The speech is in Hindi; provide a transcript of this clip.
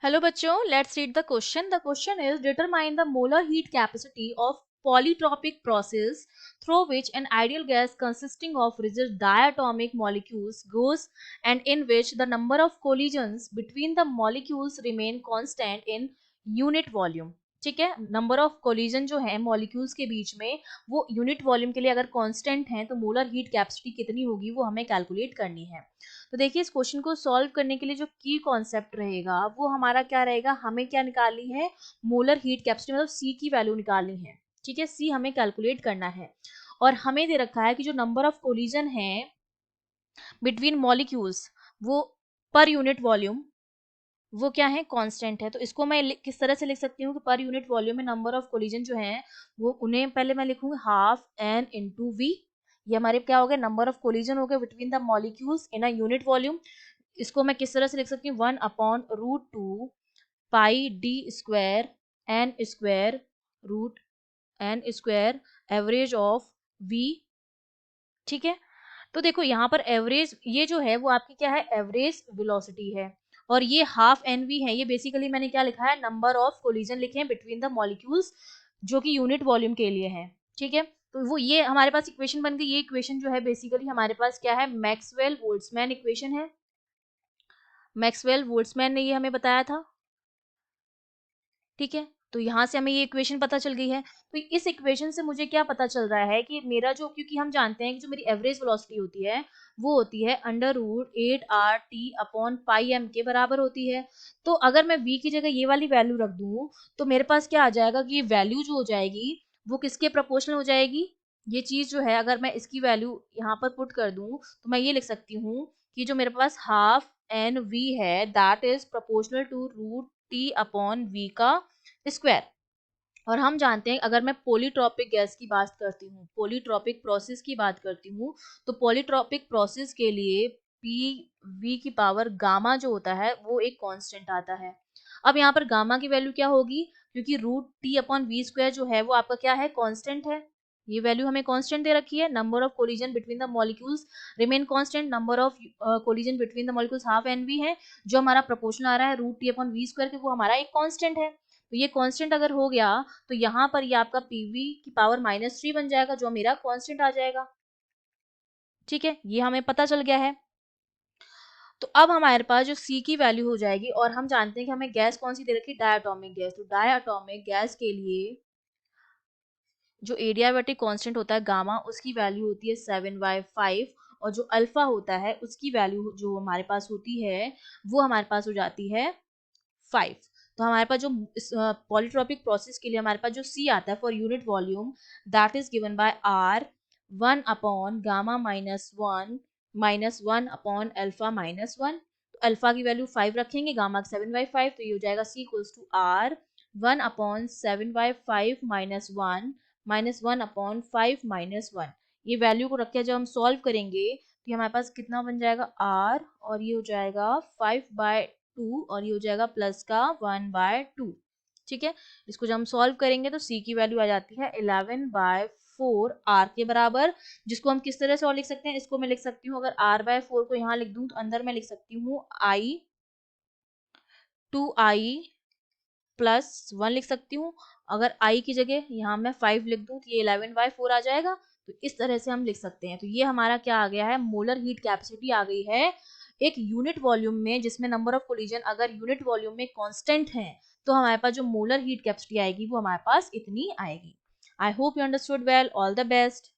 हेलो बच्चों, let's read the question. The question is determine the molar heat capacity of polytropic process through which an ideal gas consisting of rigid diatomic molecules goes and in which the number of collisions between the molecules remain constant in unit volume. ठीक है, नंबर ऑफ कोलिजन जो है मॉलिक्यूल्स के बीच में वो यूनिट वॉल्यूम के लिए अगर कांस्टेंट है तो मोलर हीट कैपेसिटी कितनी होगी वो हमें कैलकुलेट करनी है. तो देखिए, इस क्वेश्चन को सॉल्व करने के लिए जो की कॉन्सेप्ट रहेगा वो हमारा क्या रहेगा, हमें क्या निकालनी है, मोलर हीट कैपेसिटी मतलब सी की वैल्यू निकालनी है. ठीक है, सी हमें कैलकुलेट करना है और हमें दे रखा है कि जो नंबर ऑफ कोलिजन है बिटवीन मॉलिक्यूल्स वो पर यूनिट वॉल्यूम वो क्या है, कांस्टेंट है. तो इसको मैं किस तरह से लिख सकती हूँ कि पर यूनिट वॉल्यूम में नंबर ऑफ कोलिजन जो है वो उन्हें पहले मैं लिखूंगी हाफ एन इंटू वी. ये हमारे क्या हो गया, नंबर ऑफ कोलिजन हो गए between the molecules in a unit volume. इसको मैं किस तरह से लिख सकती हूँ, 1/√2 pi d square n square root n square average of v. ठीक है, तो देखो यहाँ पर एवरेज ये जो है वो आपकी क्या है, एवरेज वेलोसिटी है और ये हाफ एन वी है. ये बेसिकली मैंने क्या लिखा है, नंबर ऑफ कोलिजन लिखे हैं बिटवीन द मॉलिक्यूल्स जो कि यूनिट वॉल्यूम के लिए है. ठीक है, तो वो ये हमारे पास इक्वेशन बन गई. ये इक्वेशन जो है बेसिकली हमारे पास क्या है, मैक्सवेल बोल्ट्जमैन इक्वेशन है. मैक्सवेल बोल्ट्जमैन ने ये हमें बताया था. ठीक है, तो यहाँ से हमें ये इक्वेशन पता चल गई है. तो इस इक्वेशन से मुझे क्या पता चल रहा है कि मेरा जो, क्योंकि हम जानते हैं कि जो मेरी एवरेज वेलोसिटी होती है वो होती है √8RT/πm के बराबर होती है. तो अगर मैं v की जगह ये वाली वैल्यू रख दूं तो मेरे पास क्या आ जाएगा कि ये वैल्यू जो हो जाएगी वो किसके प्रोपोर्शनल हो जाएगी. ये चीज जो है अगर मैं इसकी वैल्यू यहाँ पर पुट कर दूं तो मैं ये लिख सकती हूँ कि जो मेरे पास हाफ एन वी है that is proportional to √T/v का स्क्वायर. और हम जानते हैं अगर मैं पॉलीट्रॉपिक गैस की बात करती हूँ, पॉलीट्रॉपिक प्रोसेस की बात करती हूँ, तो पॉलीट्रॉपिक प्रोसेस के लिए पी वी की पावर गामा जो होता है वो एक कांस्टेंट आता है. अब यहाँ पर गामा की वैल्यू क्या होगी, क्योंकि √T/v² जो है वो आपका क्या है, कांस्टेंट है. ये वैल्यू हमें कांस्टेंट दे रखी है. Number of collision between the molecules remain constant. Number of collision between the molecules half N V है. जो हमारा प्रोपोर्शनल आ रहा है √T/v² के वो हमारा एक कांस्टेंट है. तो ये कांस्टेंट अगर हो गया तो यहाँ पर ये आपका पीवी की पावर -3 बन जाएगा जो मेरा कांस्टेंट आ जाएगा. ठीक है, ये हमें पता चल गया है. तो अब हमारे पास जो सी की वैल्यू हो जाएगी और हम जानते हैं कि हमें गैस कौन सी दे रखी है, डायटोमिक गैस. तो डायटोमिक गैस के लिए जो एडियाबैटिक कांस्टेंट होता है गामा उसकी वैल्यू होती है 7/5 और जो अल्फा होता है उसकी वैल्यू जो हमारे पास होती है वो हमारे पास हो जाती है 5. तो हमारे पास जो पॉलीट्रॉपिक प्रोसेस के लिए हमारे पास जो सी आता है for unit volume that is given by R 1/गामा-1 -1/अल्फा-1. तो अल्फा की वैल्यू 5 रखेंगे, गामा 7/5, तो ये हो जाएगा सी इक्वल्स टू आर 1/7/5 -1 -1/5 ये वैल्यू को रख के जब हम सॉल्व करेंगे तो हमारे पास कितना बन जाएगा आर और ये हो जाएगा 5/2 और ये हो जाएगा प्लस का 1/2. ठीक है, इसको जब हम सॉल्व करेंगे तो सी की वैल्यू आ जाती है 11/4 आर के बराबर. जिसको हम किस तरह से और लिख सकते हैं, इसको मैं लिख सकती हूँ, अगर r/4 को यहाँ लिख दूं तो अंदर मैं लिख सकती हूँ i 2i+1 लिख सकती हूँ. अगर i की जगह यहाँ मैं 5 लिख दूं तो ये 11/4 आ जाएगा. तो इस तरह से हम लिख सकते हैं. तो ये हमारा क्या आ गया है, मोलर हीट कैपेसिटी आ गई है एक यूनिट वॉल्यूम में जिसमें नंबर ऑफ कोलिजन अगर यूनिट वॉल्यूम में कांस्टेंट है तो हमारे पास जो मोलर हीट कैपेसिटी आएगी वो हमारे पास इतनी आएगी. I hope you understood well. All the best.